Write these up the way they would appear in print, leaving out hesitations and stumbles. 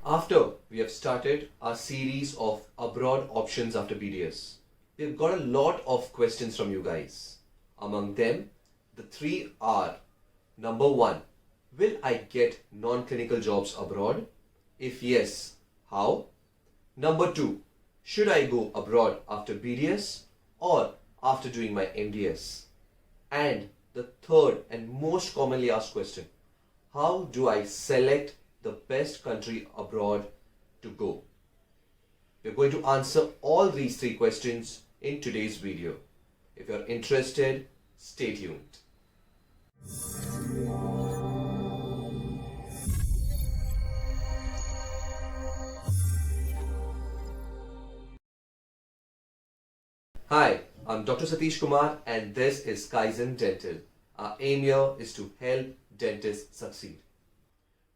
After we have started our series of abroad options after BDS, we've got a lot of questions from you guys. Among them, the three are: number one, will I get non-clinical jobs abroad? If yes, how? Number two, should I go abroad after BDS or after doing my MDS? And the third and most commonly asked question: how do I select the best country abroad to go? We're going to answer all these three questions in today's video. If you're interested, stay tuned. Hi, I'm Dr. Satish Kumar and this is Kaizen Dental. Our aim here is to help dentists succeed.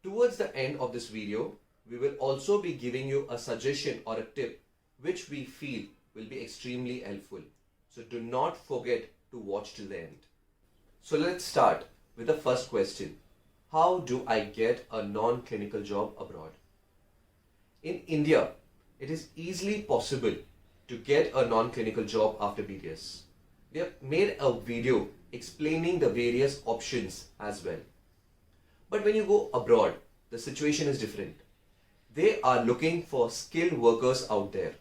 Towards the end of this video, we will also be giving you a suggestion or a tip which we feel will be extremely helpful. So do not forget to watch till the end. So let's start with the first question. How do I get a non-clinical job abroad? In India, it is easily possible to get a non-clinical job after BDS. We have made a video explaining the various options as well. But when you go abroad, the situation is different. They are looking for skilled workers out there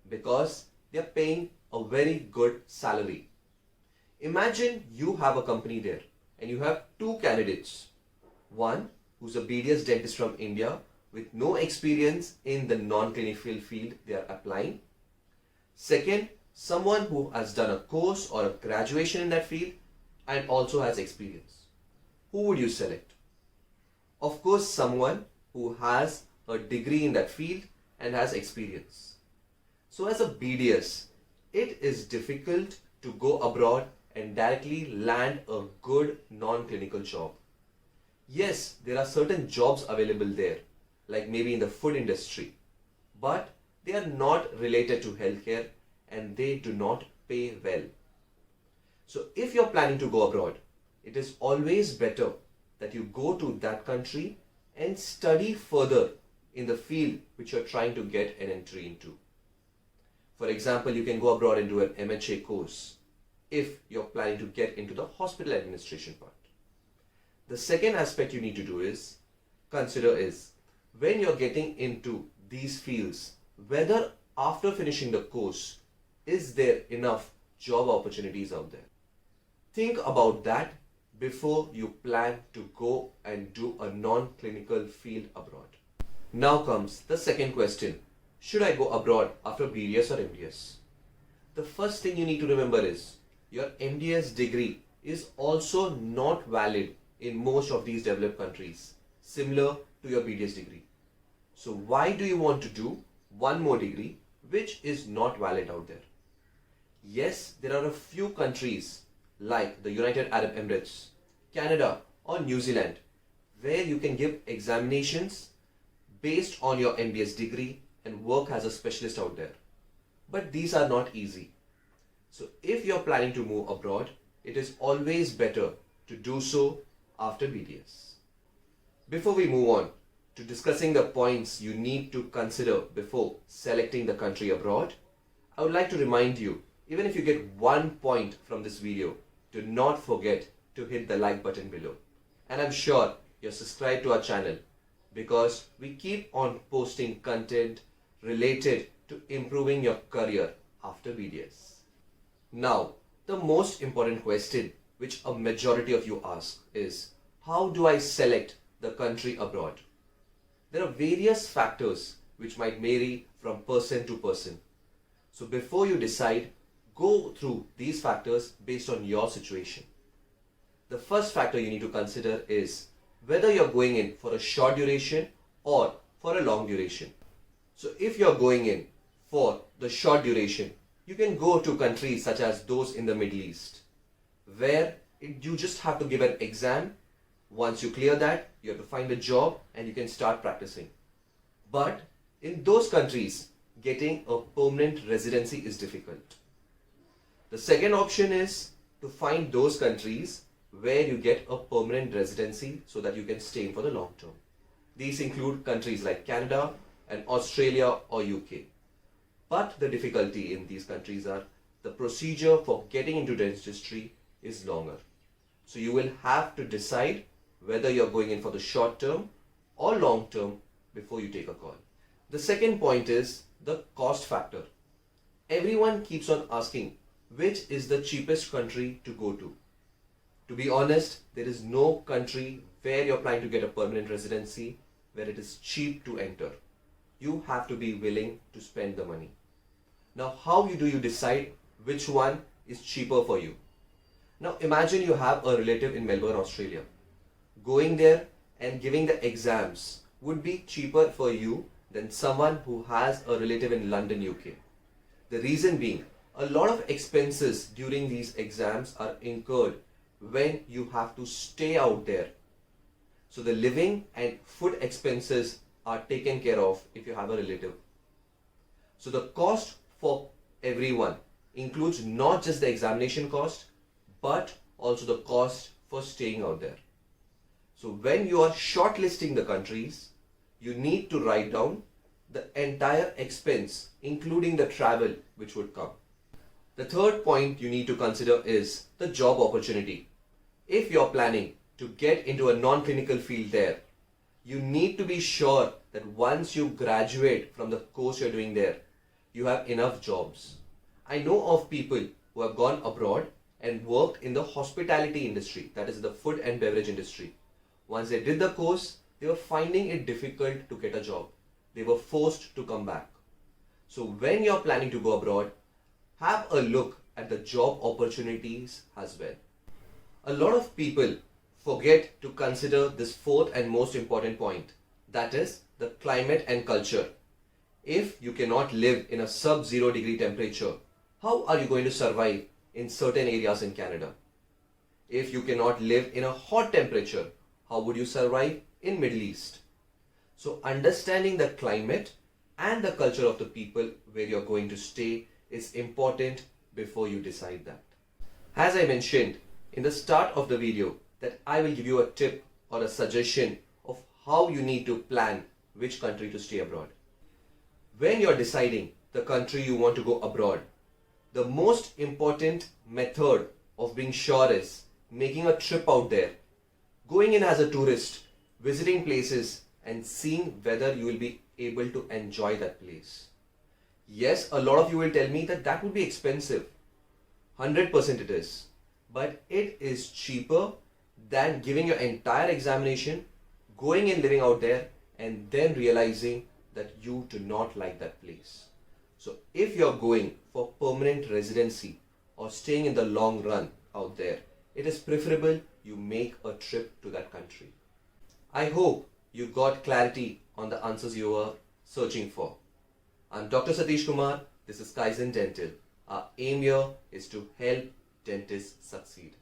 because they are paying a very good salary. Imagine you have a company there and you have two candidates. One who's a BDS dentist from India with no experience in the non-clinical field they are applying. Second, someone who has done a course or a graduation in that field and also has experience. Who would you select? Of course, someone who has a degree in that field and has experience. So as a BDS, it is difficult to go abroad and directly land a good non-clinical job. Yes, there are certain jobs available there, like maybe in the food industry, but they are not related to healthcare and they do not pay well. So if you're planning to go abroad, it is always better that you go to that country and study further in the field which you're trying to get an entry into. For example, you can go abroad and do an MHA course if you're planning to get into the hospital administration part. The second aspect you need to do is consider is when you're getting into these fields, whether after finishing the course, is there enough job opportunities out there? Think about that before you plan to go and do a non-clinical field abroad. Now comes the second question. Should I go abroad after BDS or MDS? The first thing you need to remember is your MDS degree is also not valid in most of these developed countries, similar to your BDS degree. So why do you want to do one more degree which is not valid out there? Yes, there are a few countries like the United Arab Emirates, Canada or New Zealand where you can give examinations based on your MDS degree and work as a specialist out there. But these are not easy. So if you're planning to move abroad, it is always better to do so after BDS. Before we move on to discussing the points you need to consider before selecting the country abroad, I would like to remind you, even if you get 1 point from this video, do not forget to hit the like button below. And I'm sure you're subscribed to our channel because we keep on posting content related to improving your career after BDS. Now, the most important question which a majority of you ask is, how do I select the country abroad? There are various factors which might vary from person to person. So before you decide, go through these factors based on your situation. The first factor you need to consider is whether you're going in for a short duration or for a long duration. So if you're going in for the short duration, you can go to countries such as those in the Middle East, where you just have to give an exam. Once you clear that, you have to find a job and you can start practicing. But in those countries, getting a permanent residency is difficult. The second option is to find those countries where you get a permanent residency so that you can stay in for the long term. These include countries like Canada and Australia or UK. But the difficulty in these countries are the procedure for getting into dentistry is longer. So you will have to decide whether you're going in for the short term or long term before you take a call. The second point is the cost factor. Everyone keeps on asking which is the cheapest country to go to. To be honest, there is no country where you're planning to get a permanent residency where it is cheap to enter. You have to be willing to spend the money. Now, how do you decide which one is cheaper for you? Now, imagine you have a relative in Melbourne, Australia. Going there and giving the exams would be cheaper for you than someone who has a relative in London, UK. The reason being, a lot of expenses during these exams are incurred when you have to stay out there. So the living and food expenses are taken care of if you have a relative. So the cost for everyone includes not just the examination cost, but also the cost for staying out there. So when you are shortlisting the countries, you need to write down the entire expense, including the travel which would come. The third point you need to consider is the job opportunity. If you're planning to get into a non-clinical field there, you need to be sure that once you graduate from the course you're doing there, you have enough jobs. I know of people who have gone abroad and worked in the hospitality industry, that is the food and beverage industry. Once they did the course, they were finding it difficult to get a job. They were forced to come back. So when you're planning to go abroad, have a look at the job opportunities as well. A lot of people forget to consider this fourth and most important point, that is the climate and culture. If you cannot live in a sub-zero degree temperature, how are you going to survive in certain areas in Canada? If you cannot live in a hot temperature, how would you survive in Middle East? So understanding the climate and the culture of the people where you're going to stay is important before you decide that. As I mentioned in the start of the video, that I will give you a tip or a suggestion of how you need to plan which country to stay abroad. When you're deciding the country you want to go abroad, the most important method of being sure is making a trip out there, going in as a tourist, visiting places and seeing whether you will be able to enjoy that place. Yes, a lot of you will tell me that that would be expensive. 100% it is. But it is cheaper than giving your entire examination, going and living out there and then realizing that you do not like that place. So if you're going for permanent residency or staying in the long run out there, it is preferable you make a trip to that country. I hope you got clarity on the answers you were searching for. I'm Dr. Satish Kumar. This is Kaizen Dental. Our aim here is to help dentists succeed.